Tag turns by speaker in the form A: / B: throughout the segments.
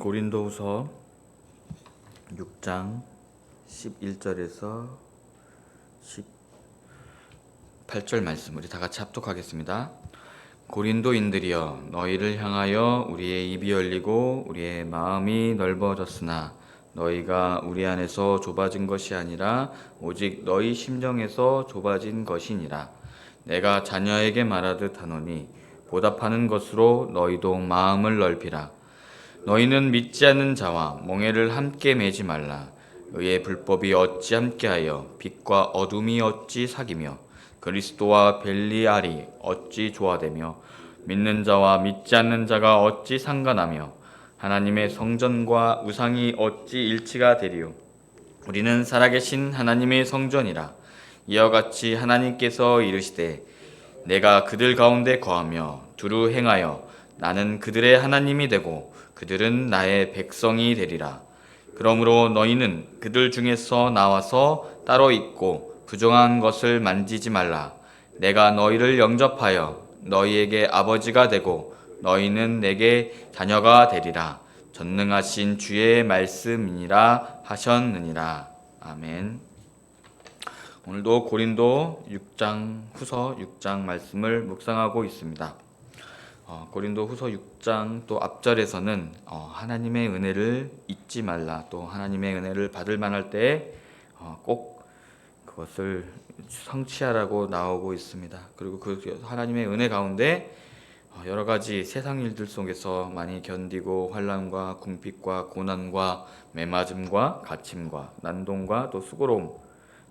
A: 고린도후서 6장 11절에서 18절 말씀 우리 다 같이 합독하겠습니다. 고린도인들이여, 너희를 향하여 우리의 입이 열리고 우리의 마음이 넓어졌으나 너희가 우리 안에서 좁아진 것이 아니라 오직 너희 심정에서 좁아진 것이니라. 내가 자녀에게 말하듯 하노니 보답하는 것으로 너희도 마음을 넓히라. 너희는 믿지 않는 자와 멍에를 함께 매지 말라. 의의 불법이 어찌 함께하여 빛과 어둠이 어찌 사귀며 그리스도와 벨리알이 어찌 조화되며 믿는 자와 믿지 않는 자가 어찌 상관하며 하나님의 성전과 우상이 어찌 일치가 되리요. 우리는 살아계신 하나님의 성전이라. 이와 같이 하나님께서 이르시되 내가 그들 가운데 거하며 두루 행하여 나는 그들의 하나님이 되고 그들은 나의 백성이 되리라. 그러므로 너희는 그들 중에서 나와서 따로 있고 부정한 것을 만지지 말라. 내가 너희를 영접하여 너희에게 아버지가 되고 너희는 내게 자녀가 되리라. 전능하신 주의 말씀이니라 하셨느니라. 아멘. 오늘도 고린도 6장 후서 6장 말씀을 묵상하고 있습니다. 고린도 후서 6장 또 앞절에서는 하나님의 은혜를 잊지 말라, 또 하나님의 은혜를 받을 만할 때에 꼭 그것을 성취하라고 나오고 있습니다. 그리고 그 하나님의 은혜 가운데 여러 가지 세상 일들 속에서 많이 견디고 환난과 궁핍과 고난과 매맞음과 갇힘과 난동과 또 수고로움,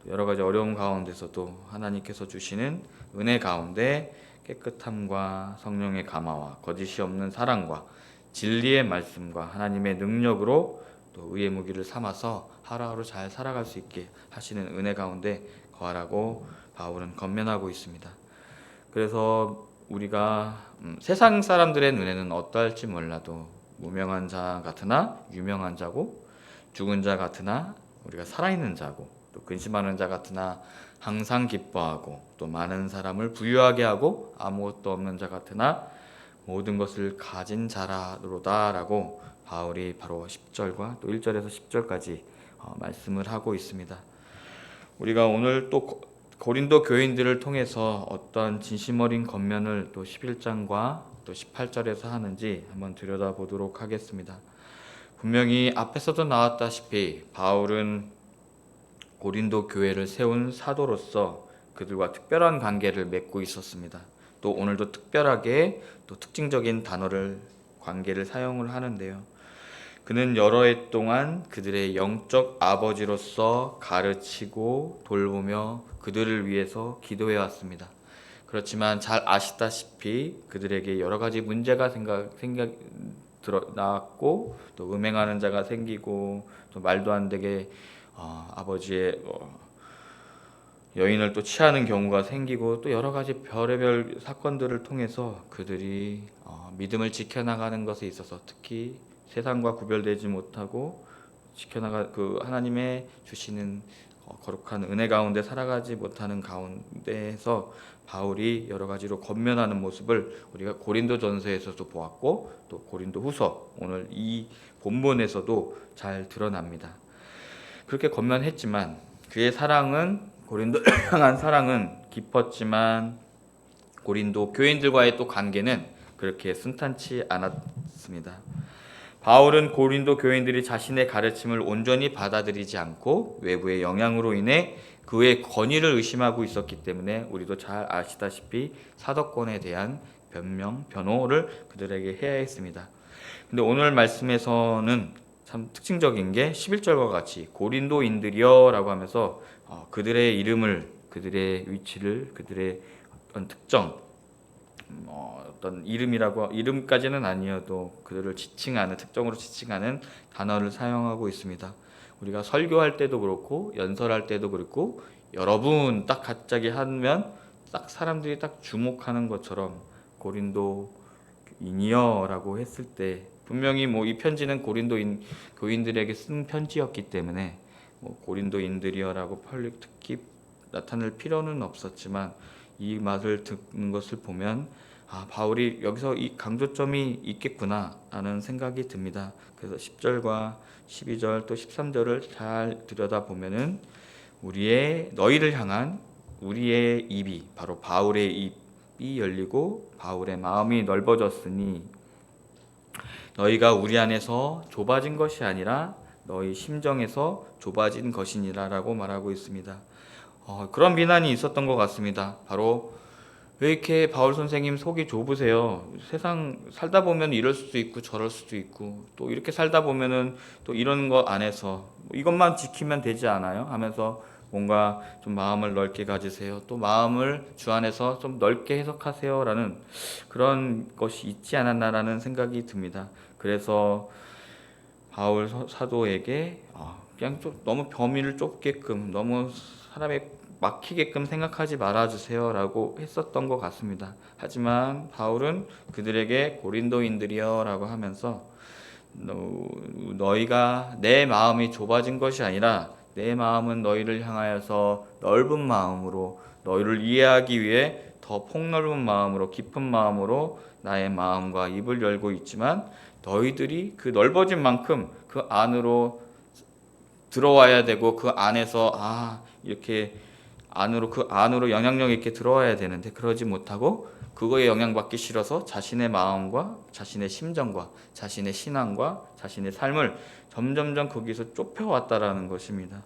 A: 여러 가지 어려움 가운데서도 하나님께서 주시는 은혜 가운데 깨끗함과 성령의 감화와 거짓이 없는 사랑과 진리의 말씀과 하나님의 능력으로 또 의의 무기를 삼아서 하루하루 잘 살아갈 수 있게 하시는 은혜 가운데 거하라고 바울은 권면하고 있습니다. 그래서 우리가 세상 사람들의 눈에는 어떠할지 몰라도 무명한 자 같으나 유명한 자고, 죽은 자 같으나 우리가 살아있는 자고, 또 근심하는 자 같으나 항상 기뻐하고, 또 많은 사람을 부유하게 하고 아무것도 없는 자 같으나 모든 것을 가진 자라로다라고 바울이 바로 10절과 또 1절에서 10절까지 말씀을 하고 있습니다. 우리가 오늘 또 고린도 교인들을 통해서 어떤 진심 어린 권면을 또 11장과 또 18절에서 하는지 한번 들여다보도록 하겠습니다. 분명히 앞에서도 나왔다시피 바울은 고린도 교회를 세운 사도로서 그들과 특별한 관계를 맺고 있었습니다. 또 오늘도 특별하게 또 특징적인 단어를 관계를 사용을 하는데요. 그는 여러 해 동안 그들의 영적 아버지로서 가르치고 돌보며 그들을 위해서 기도해 왔습니다. 그렇지만 잘 아시다시피 그들에게 여러 가지 문제가 나왔고, 또 음행하는 자가 생기고, 또 말도 안 되게 아버지의 여인을 또 취하는 경우가 생기고, 또 여러 가지 별의별 사건들을 통해서 그들이 믿음을 지켜나가는 것에 있어서 특히 세상과 구별되지 못하고 지켜나가 그 하나님의 주시는 거룩한 은혜 가운데 살아가지 못하는 가운데에서 바울이 여러 가지로 권면하는 모습을 우리가 고린도전서에서도 보았고, 또 고린도후서 오늘 이 본문에서도 잘 드러납니다. 그렇게 권면했지만 그의 사랑은, 고린도 향한 사랑은 깊었지만 고린도 교인들과의 또 관계는 그렇게 순탄치 않았습니다. 바울은 고린도 교인들이 자신의 가르침을 온전히 받아들이지 않고 외부의 영향으로 인해 그의 권위를 의심하고 있었기 때문에 우리도 잘 아시다시피 사도권에 대한 변호를 그들에게 해야 했습니다. 근데 오늘 말씀에서는 참 특징적인 게 11절과 같이 고린도인들이여 라고 하면서 그들의 이름을, 그들의 위치를, 그들의 어떤 특정, 어떤 이름까지는 아니어도 그들을 지칭하는, 특정으로 지칭하는 단어를 사용하고 있습니다. 우리가 설교할 때도 그렇고 연설할 때도 그렇고 여러분 딱 갑자기 하면 딱 사람들이 딱 주목하는 것처럼 고린도인이여라고 했을 때 분명히 이 편지는 고린도인 교인들에게 쓴 편지였기 때문에 고린도인들이여라고 특히 나타낼 필요는 없었지만 이 말을 듣는 것을 보면 바울이 여기서 이 강조점이 있겠구나 라는 생각이 듭니다. 그래서 10절과 12절 또 13절을 잘 들여다보면은 너희를 향한 우리의 입이, 바로 바울의 입이 열리고 바울의 마음이 넓어졌으니 너희가 우리 안에서 좁아진 것이 아니라 너희 심정에서 좁아진 것이니라 라고 말하고 있습니다. 그런 비난이 있었던 것 같습니다. 바로 왜 이렇게 바울 선생님 속이 좁으세요? 세상 살다 보면 이럴 수도 있고 저럴 수도 있고 또 이렇게 살다 보면은 또 이런 거 안에서 이것만 지키면 되지 않아요? 하면서 뭔가 좀 마음을 넓게 가지세요. 또 마음을 주 안에서 좀 넓게 해석하세요. 라는 그런 것이 있지 않았나라는 생각이 듭니다. 그래서 바울 사도에게 그냥 좀 너무 범위를 좁게끔 너무 사람의 막히게끔 생각하지 말아주세요 라고 했었던 것 같습니다. 하지만 바울은 그들에게 고린도인들이여 라고 하면서 너희가 내 마음이 좁아진 것이 아니라 내 마음은 너희를 향하여서 넓은 마음으로 너희를 이해하기 위해 더 폭넓은 마음으로 깊은 마음으로 나의 마음과 입을 열고 있지만 너희들이 그 넓어진 만큼 그 안으로 들어와야 되고 그 안에서 이렇게 그 안으로 영향력 있게 들어와야 되는데 그러지 못하고 그거에 영향받기 싫어서 자신의 마음과 자신의 심정과 자신의 신앙과 자신의 삶을 점점점 거기서 좁혀왔다라는 것입니다.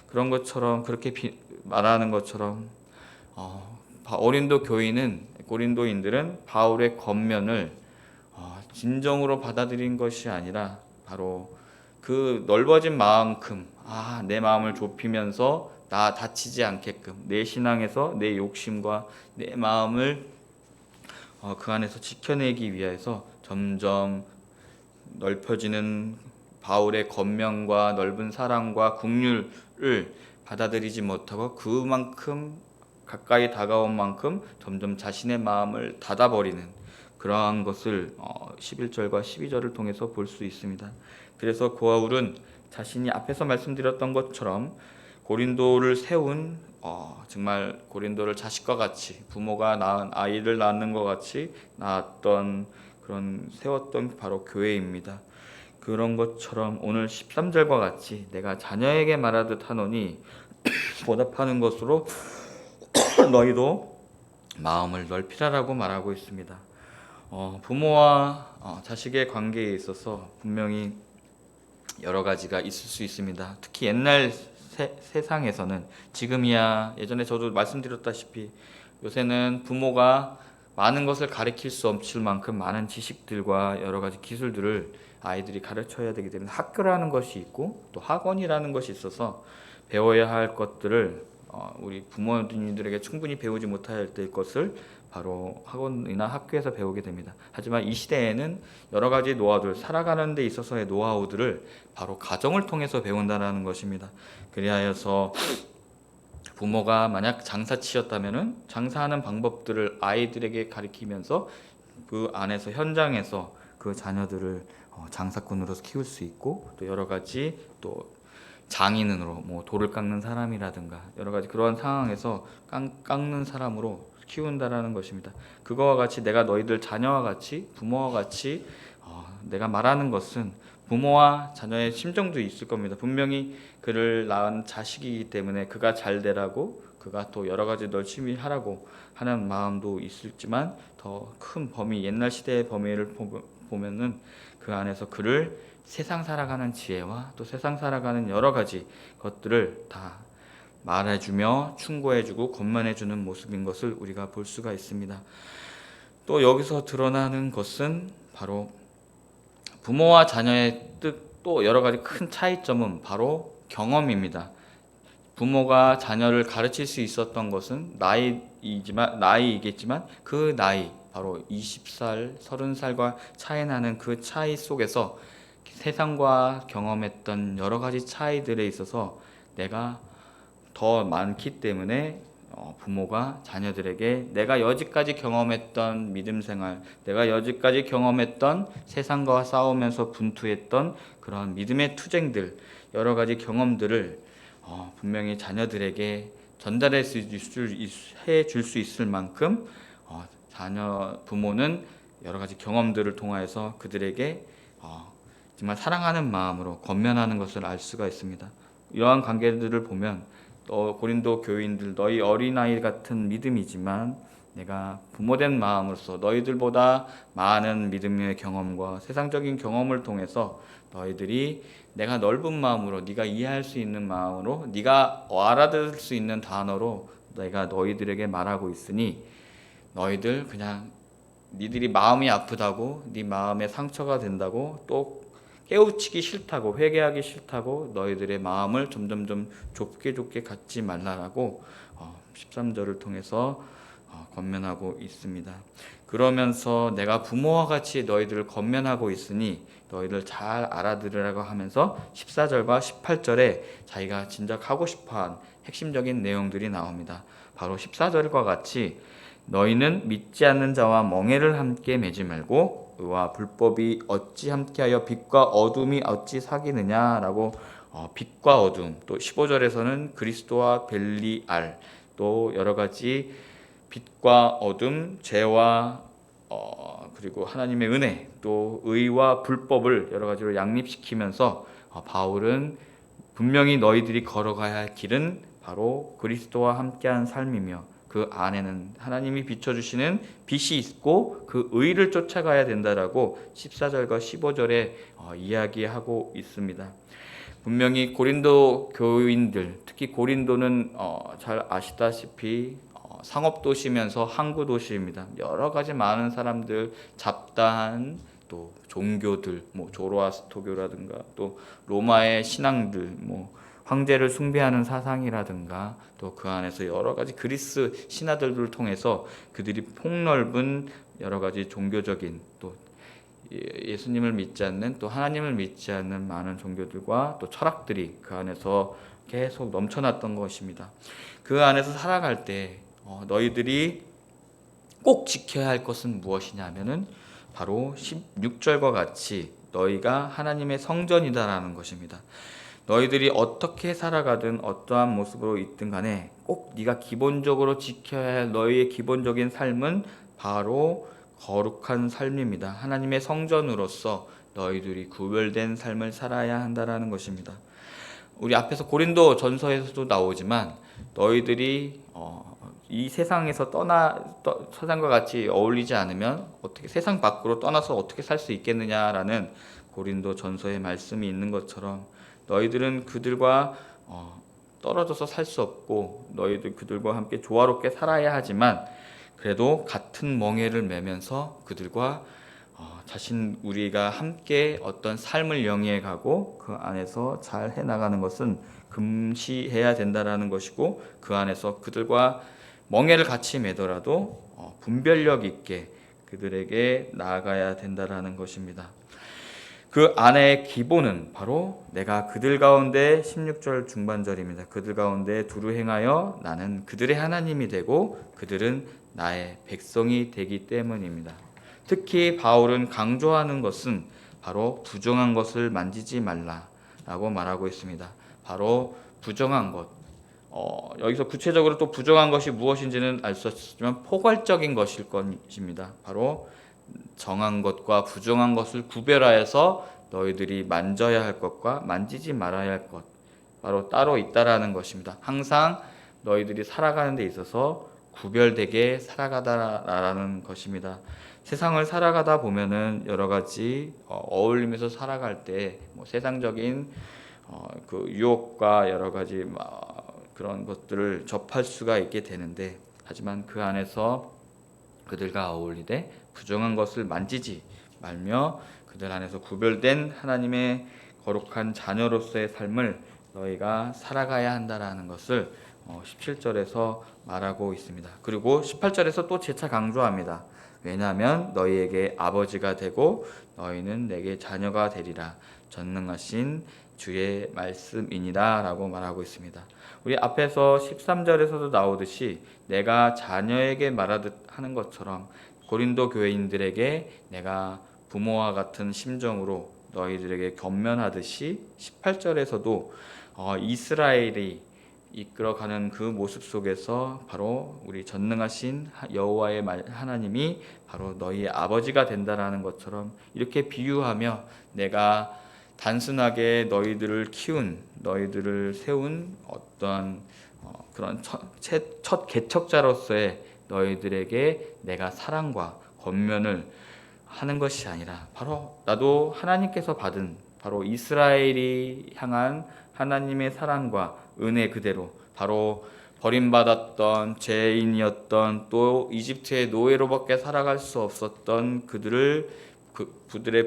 A: 그런 것처럼 그렇게 말하는 것처럼 고린도인들은 바울의 겉면을 진정으로 받아들인 것이 아니라 바로 그 넓어진 마음큼 내 마음을 좁히면서 나 다치지 않게끔 내 신앙에서 내 욕심과 내 마음을 그 안에서 지켜내기 위해서 점점 넓혀지는 바울의 겉면과 넓은 사랑과 긍휼을 받아들이지 못하고 그만큼 가까이 다가온 만큼 점점 자신의 마음을 닫아버리는 그러한 것을 11절과 12절을 통해서 볼 수 있습니다. 그래서 바울은 자신이 앞에서 말씀드렸던 것처럼 고린도를 세운 정말 고린도를 자식과 같이 부모가 낳은 아이를 낳는 것 같이 낳았던 그런 세웠던 바로 교회입니다. 그런 것처럼 오늘 13절과 같이 내가 자녀에게 말하듯 하노니 보답하는 것으로 너희도 마음을 넓히라라고 말하고 있습니다. 부모와 자식의 관계에 있어서 분명히 여러 가지가 있을 수 있습니다. 특히 옛날 세상에서는 지금이야 예전에 저도 말씀드렸다시피 요새는 부모가 많은 것을 가르칠 수 없을 만큼 많은 지식들과 여러 가지 기술들을 아이들이 가르쳐야 되기 때문에 학교라는 것이 있고 또 학원이라는 것이 있어서 배워야 할 것들을 우리 부모님들에게 충분히 배우지 못할 때 것을 바로 학원이나 학교에서 배우게 됩니다. 하지만 이 시대에는 여러 가지 노하우들, 살아가는 데 있어서의 노하우들을 바로 가정을 통해서 배운다는 것입니다. 그리하여서 부모가 만약 장사치였다면은 장사하는 방법들을 아이들에게 가르치면서 그 안에서 현장에서 그 자녀들을 장사꾼으로 키울 수 있고 또 여러 가지 또 장인으로 돌을 깎는 사람이라든가 여러 가지 그러한 상황에서 깎는 사람으로 키운다라는 것입니다. 그거와 같이 내가 너희들 자녀와 같이 부모와 같이 내가 말하는 것은 부모와 자녀의 심정도 있을 겁니다. 분명히 그를 낳은 자식이기 때문에 그가 잘 되라고 그가 또 여러 가지 열심히 하라고 하는 마음도 있을지만 더 큰 범위 옛날 시대의 범위를 보면은 그 안에서 그를 세상 살아가는 지혜와 또 세상 살아가는 여러 가지 것들을 다 말해주며 충고해주고 권면해주는 모습인 것을 우리가 볼 수가 있습니다. 또 여기서 드러나는 것은 바로 부모와 자녀의 뜻 또 여러 가지 큰 차이점은 바로 경험입니다. 부모가 자녀를 가르칠 수 있었던 것은 나이이겠지만 그 나이 바로 20살, 30살과 차이 나는 그 차이 속에서 세상과 경험했던 여러 가지 차이들에 있어서 내가 더 많기 때문에 부모가 자녀들에게 내가 여지까지 경험했던 믿음 생활, 내가 여지까지 경험했던 세상과 싸우면서 분투했던 그런 믿음의 투쟁들, 여러 가지 경험들을 분명히 자녀들에게 전달해 줄 수 있을 만큼 부모는 여러 가지 경험들을 통하여서 그들에게 정말 사랑하는 마음으로 권면하는 것을 알 수가 있습니다. 이러한 관계들을 보면 고린도 교인들, 너희 어린아이 같은 믿음이지만 내가 부모된 마음으로서 너희들보다 많은 믿음의 경험과 세상적인 경험을 통해서 너희들이 내가 넓은 마음으로, 네가 이해할 수 있는 마음으로, 네가 알아들을 수 있는 단어로 내가 너희들에게 말하고 있으니 너희들 그냥 니들이 마음이 아프다고, 네 마음에 상처가 된다고, 또 깨우치기 싫다고, 회개하기 싫다고 너희들의 마음을 점점점 좁게 갖지 말라라고 13절을 통해서 권면하고 있습니다. 그러면서 내가 부모와 같이 너희들을 권면하고 있으니 너희들 잘 알아들으라고 하면서 14절과 18절에 자기가 진작 하고 싶어한 핵심적인 내용들이 나옵니다. 바로 14절과 같이 너희는 믿지 않는 자와 멍에를 함께 매지 말고 의와 불법이 어찌 함께하여 빛과 어둠이 어찌 사귀느냐라고 빛과 어둠, 또 15절에서는 그리스도와 벨리알, 또 여러 가지 빛과 어둠, 죄와 그리고 하나님의 은혜, 또 의와 불법을 여러 가지로 양립시키면서 바울은 분명히 너희들이 걸어가야 할 길은 바로 그리스도와 함께한 삶이며 그 안에는 하나님이 비춰주시는 빛이 있고 그 의를 쫓아가야 된다라고 14절과 15절에 이야기하고 있습니다. 분명히 고린도 교인들, 특히 고린도는 잘 아시다시피 상업도시면서 항구도시입니다. 여러 가지 많은 사람들, 잡다한 또 종교들, 조로아스토교라든가 또 로마의 신앙들, 황제를 숭배하는 사상이라든가 또 그 안에서 여러 가지 그리스 신화들을 통해서 그들이 폭넓은 여러 가지 종교적인 또 예수님을 믿지 않는 또 하나님을 믿지 않는 많은 종교들과 또 철학들이 그 안에서 계속 넘쳐났던 것입니다. 그 안에서 살아갈 때 너희들이 꼭 지켜야 할 것은 무엇이냐면은 바로 16절과 같이 너희가 하나님의 성전이다라는 것입니다. 너희들이 어떻게 살아가든 어떠한 모습으로 있든 간에 꼭 네가 기본적으로 지켜야 할 너희의 기본적인 삶은 바로 거룩한 삶입니다. 하나님의 성전으로서 너희들이 구별된 삶을 살아야 한다라는 것입니다. 우리 앞에서 고린도 전서에서도 나오지만 너희들이 이 세상에서 세상과 같이 어울리지 않으면 어떻게 세상 밖으로 떠나서 어떻게 살 수 있겠느냐라는 고린도 전서의 말씀이 있는 것처럼 너희들은 그들과 떨어져서 살 수 없고 너희들 그들과 함께 조화롭게 살아야 하지만 그래도 같은 멍에를 매면서 그들과 우리가 함께 어떤 삶을 영위해 가고 그 안에서 잘 해나가는 것은 금시해야 된다라는 것이고 그 안에서 그들과 멍에를 같이 매더라도 분별력 있게 그들에게 나아가야 된다라는 것입니다. 그 안의 기본은 바로 내가 그들 가운데 16절 중반절입니다. 그들 가운데 두루 행하여 나는 그들의 하나님이 되고 그들은 나의 백성이 되기 때문입니다. 특히 바울은 강조하는 것은 바로 부정한 것을 만지지 말라라고 말하고 있습니다. 바로 부정한 것. 여기서 구체적으로 또 부정한 것이 무엇인지는 알 수 없지만 포괄적인 것일 것입니다. 바로 정한 것과 부정한 것을 구별하여서 너희들이 만져야 할 것과 만지지 말아야 할 것 바로 따로 있다라는 것입니다. 항상 너희들이 살아가는 데 있어서 구별되게 살아가다라는 것입니다. 세상을 살아가다 보면은 여러 가지 어울리면서 살아갈 때 세상적인 그 유혹과 여러 가지 그런 것들을 접할 수가 있게 되는데 하지만 그 안에서 그들과 어울리되 부정한 것을 만지지 말며 그들 안에서 구별된 하나님의 거룩한 자녀로서의 삶을 너희가 살아가야 한다라는 것을 17절에서 말하고 있습니다. 그리고 18절에서 또 재차 강조합니다. 왜냐하면 너희에게 아버지가 되고 너희는 내게 자녀가 되리라 전능하신 주의 말씀이니라 라고 말하고 있습니다. 우리 앞에서 13절에서도 나오듯이 내가 자녀에게 말하듯 하는 것처럼 고린도 교회인들에게 내가 부모와 같은 심정으로 너희들에게 권면하듯이 18절에서도 이스라엘이 이끌어가는 그 모습 속에서 바로 우리 전능하신 여호와의 하나님이 바로 너희의 아버지가 된다라는 것처럼 이렇게 비유하며 내가 단순하게 너희들을 키운 너희들을 세운 어떠한 그런 첫 개척자로서의 너희들에게 내가 사랑과 권면을 하는 것이 아니라 바로 나도 하나님께서 받은 바로 이스라엘이 향한 하나님의 사랑과 은혜 그대로 바로 버림받았던 죄인이었던 또 이집트의 노예로밖에 살아갈 수 없었던 그들의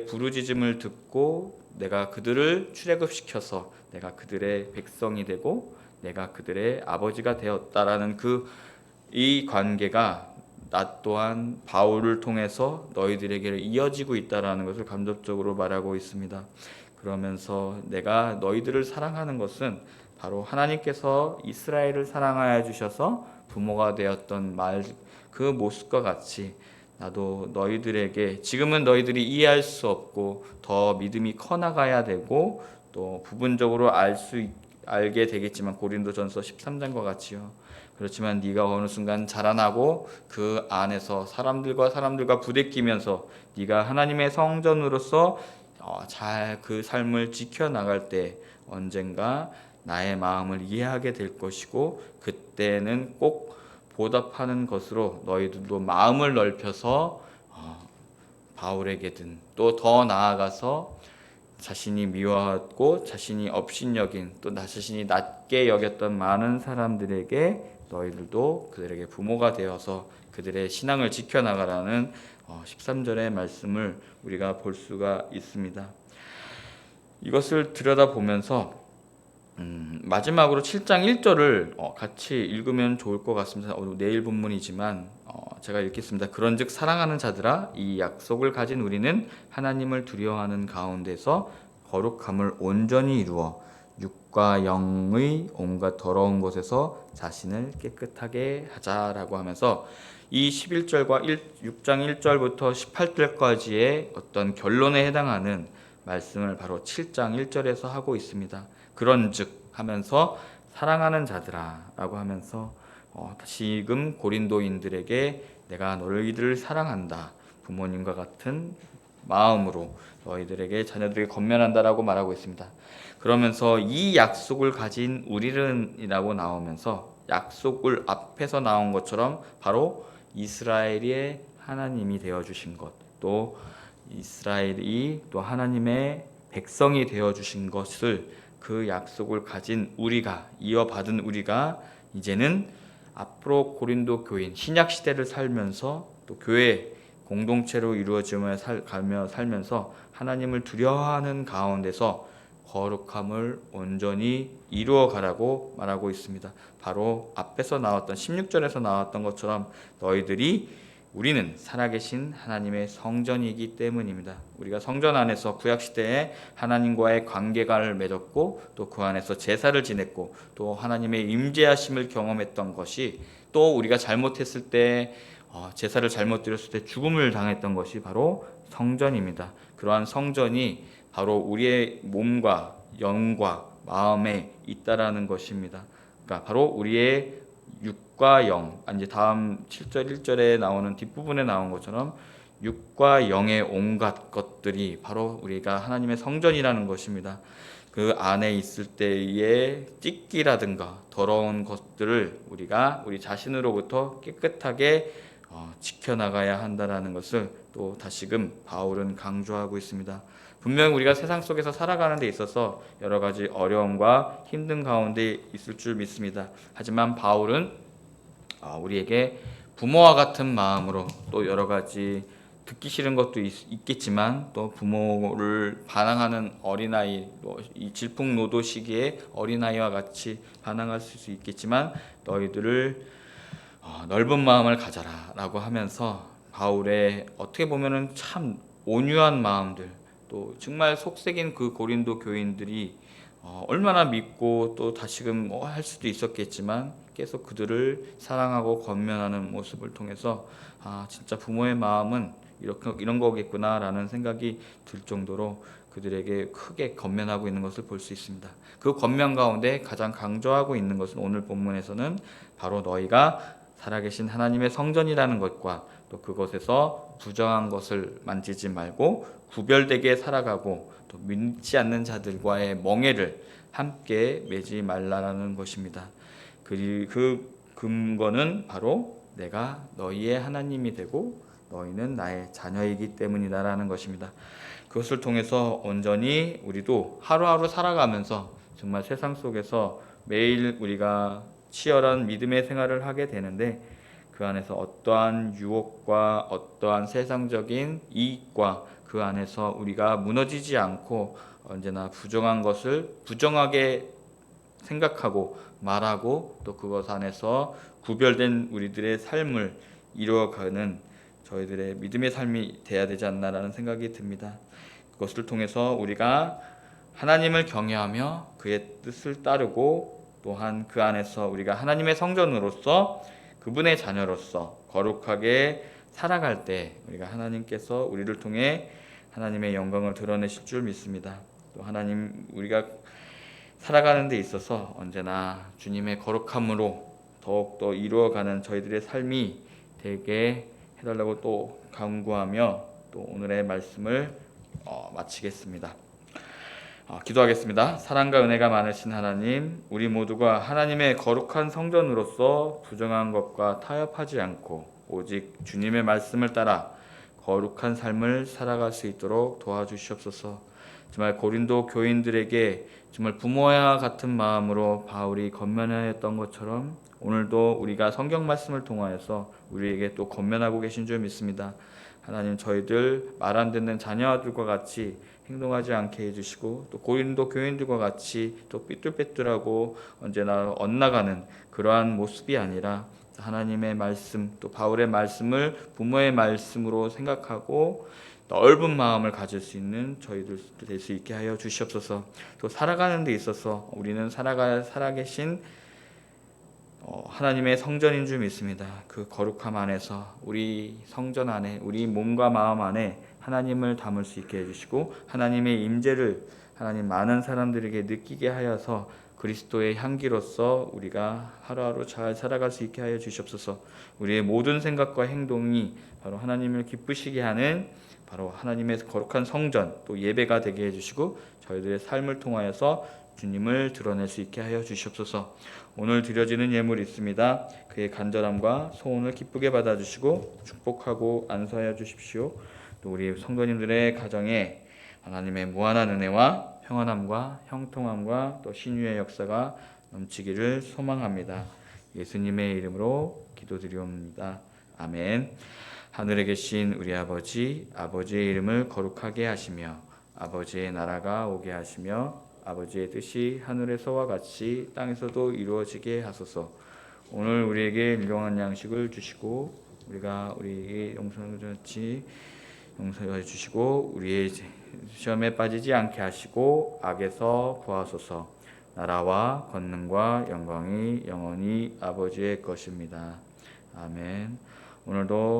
A: 부르짖음을 듣고 내가 그들을 출애굽시켜서 내가 그들의 백성이 되고 내가 그들의 아버지가 되었다라는 이 관계가 나 또한 바울을 통해서 너희들에게 이어지고 있다라는 것을 간접적으로 말하고 있습니다. 그러면서 내가 너희들을 사랑하는 것은 바로 하나님께서 이스라엘을 사랑하여 주셔서 부모가 되었던 그 모습과 같이 나도 너희들에게 지금은 너희들이 이해할 수 없고 더 믿음이 커나가야 되고 또 부분적으로 알게 되겠지만 고린도전서 13장과 같이요. 그렇지만 네가 어느 순간 자라나고 그 안에서 사람들과 부대끼면서 네가 하나님의 성전으로서 잘 그 삶을 지켜나갈 때 언젠가 나의 마음을 이해하게 될 것이고 그때는 꼭 보답하는 것으로 너희들도 마음을 넓혀서 바울에게든 또 더 나아가서 자신이 미워하고 자신이 업신여긴 또 나 자신이 낮게 여겼던 많은 사람들에게 너희들도 그들에게 부모가 되어서 그들의 신앙을 지켜나가라는 13절의 말씀을 우리가 볼 수가 있습니다. 이것을 들여다보면서 마지막으로 7장 1절을 같이 읽으면 좋을 것 같습니다. 내일 본문이지만 제가 읽겠습니다. 그런즉 사랑하는 자들아 이 약속을 가진 우리는 하나님을 두려워하는 가운데서 거룩함을 온전히 이루어 육과 영의 온갖 더러운 곳에서 자신을 깨끗하게 하자라고 하면서 이 11절과 6장 1절부터 18절까지의 어떤 결론에 해당하는 말씀을 바로 7장 1절에서 하고 있습니다. 그런즉 하면서 사랑하는 자들아 라고 하면서 다시금 고린도인들에게 내가 너희들을 사랑한다. 부모님과 같은 마음으로 너희들에게 자녀들에게 권면한다라고 말하고 있습니다. 그러면서 이 약속을 가진 우리는이라고 나오면서 약속을 앞에서 나온 것처럼 바로 이스라엘의 하나님이 되어주신 것, 또 이스라엘이 또 하나님의 백성이 되어주신 것을 그 약속을 가진 우리가 이어받은 우리가 이제는 앞으로 고린도 교인 신약 시대를 살면서 또 교회 공동체로 이루어지며 살면서 하나님을 두려워하는 가운데서 거룩함을 온전히 이루어가라고 말하고 있습니다. 바로 앞에서 나왔던 16절에서 나왔던 것처럼 우리는 살아계신 하나님의 성전이기 때문입니다. 우리가 성전 안에서 구약시대에 하나님과의 관계를 맺었고 또 그 안에서 제사를 지냈고 또 하나님의 임재하심을 경험했던 것이 또 우리가 잘못했을 때 제사를 잘못 드렸을 때 죽음을 당했던 것이 바로 성전입니다. 그러한 성전이 바로 우리의 몸과 영과 마음에 있다라는 것입니다. 그러니까 바로 우리의 육과 영, 이제 다음 7절 1절에 나오는 뒷부분에 나온 것처럼 육과 영의 온갖 것들이 바로 우리가 하나님의 성전이라는 것입니다. 그 안에 있을 때의 찢기라든가 더러운 것들을 우리가 우리 자신으로부터 깨끗하게 지켜나가야 한다는 것을 또 다시금 바울은 강조하고 있습니다. 분명 우리가 세상 속에서 살아가는 데 있어서 여러 가지 어려움과 힘든 가운데 있을 줄 믿습니다. 하지만 바울은 우리에게 부모와 같은 마음으로 또 여러 가지 듣기 싫은 것도 있겠지만 또 부모를 반항하는 어린아이, 이 질풍노도 시기에 어린아이와 같이 반항할 수 있겠지만 너희들을 넓은 마음을 가져라 라고 하면서 바울의 어떻게 보면은 참 온유한 마음들 또 정말 속색인 그 고린도 교인들이 얼마나 믿고 또 다시금 할 수도 있었겠지만 계속 그들을 사랑하고 권면하는 모습을 통해서 진짜 부모의 마음은 이렇게 이런 거겠구나라는 생각이 들 정도로 그들에게 크게 권면하고 있는 것을 볼 수 있습니다. 그 권면 가운데 가장 강조하고 있는 것은 오늘 본문에서는 바로 너희가 살아계신 하나님의 성전이라는 것과 또 그것에서 부정한 것을 만지지 말고 구별되게 살아가고 또 믿지 않는 자들과의 멍에를 함께 매지 말라라는 것입니다. 그 근거는 바로 내가 너희의 하나님이 되고 너희는 나의 자녀이기 때문이다라는 것입니다. 그것을 통해서 온전히 우리도 하루하루 살아가면서 정말 세상 속에서 매일 우리가 치열한 믿음의 생활을 하게 되는데 그 안에서 어떠한 유혹과 어떠한 세상적인 이익과 그 안에서 우리가 무너지지 않고 언제나 부정한 것을 부정하게 생각하고 말하고 또 그것 안에서 구별된 우리들의 삶을 이루어가는 저희들의 믿음의 삶이 돼야 되지 않나라는 생각이 듭니다. 그것을 통해서 우리가 하나님을 경외하며 그의 뜻을 따르고 또한 그 안에서 우리가 하나님의 성전으로서 그분의 자녀로서 거룩하게 살아갈 때 우리가 하나님께서 우리를 통해 하나님의 영광을 드러내실 줄 믿습니다. 또 하나님 우리가 살아가는 데 있어서 언제나 주님의 거룩함으로 더욱더 이루어가는 저희들의 삶이 되게 해달라고 또 간구하며 또 오늘의 말씀을 마치겠습니다. 기도하겠습니다. 사랑과 은혜가 많으신 하나님, 우리 모두가 하나님의 거룩한 성전으로서 부정한 것과 타협하지 않고 오직 주님의 말씀을 따라 거룩한 삶을 살아갈 수 있도록 도와주시옵소서. 정말 고린도 교인들에게 정말 부모와 같은 마음으로 바울이 권면하였던 것처럼 오늘도 우리가 성경 말씀을 통하여서 우리에게 또 권면하고 계신 줄 믿습니다. 하나님 저희들 말 안 듣는 자녀들과 같이 행동하지 않게 해주시고 또 고린도 교인들과 같이 또 삐뚤빼뚤하고 언제나 엇나가는 그러한 모습이 아니라 하나님의 말씀 또 바울의 말씀을 부모의 말씀으로 생각하고 넓은 마음을 가질 수 있는 저희들 될 수 있게 하여 주시옵소서. 또 살아가는 데 있어서 우리는 살아계신 하나님의 성전인 줄 믿습니다. 그 거룩함 안에서 우리 성전 안에 우리 몸과 마음 안에 하나님을 담을 수 있게 해주시고 하나님의 임재를 하나님 많은 사람들에게 느끼게 하여서 그리스도의 향기로서 우리가 하루하루 잘 살아갈 수 있게 하여 주시옵소서. 우리의 모든 생각과 행동이 바로 하나님을 기쁘시게 하는 바로 하나님의 거룩한 성전 또 예배가 되게 해주시고 저희들의 삶을 통하여서 주님을 드러낼 수 있게 하여 주시옵소서. 오늘 드려지는 예물이 있습니다. 그의 간절함과 소원을 기쁘게 받아주시고 축복하고 안수하여 주십시오. 또 우리 성도님들의 가정에 하나님의 무한한 은혜와 평안함과 형통함과 또 신유의 역사가 넘치기를 소망합니다. 예수님의 이름으로 기도드리옵니다. 아멘. 하늘에 계신 우리 아버지의 이름을 거룩하게 하시며 아버지의 나라가 오게 하시며 아버지의 뜻이 하늘에서와 같이 땅에서도 이루어지게 하소서. 오늘 우리에게 일용할 양식을 주시고 우리가 우리에게 용서해 주시고 우리의 시험에 빠지지 않게 하시고 악에서 구하소서. 나라와 권능과 영광이 영원히 아버지의 것입니다. 아멘. 오늘도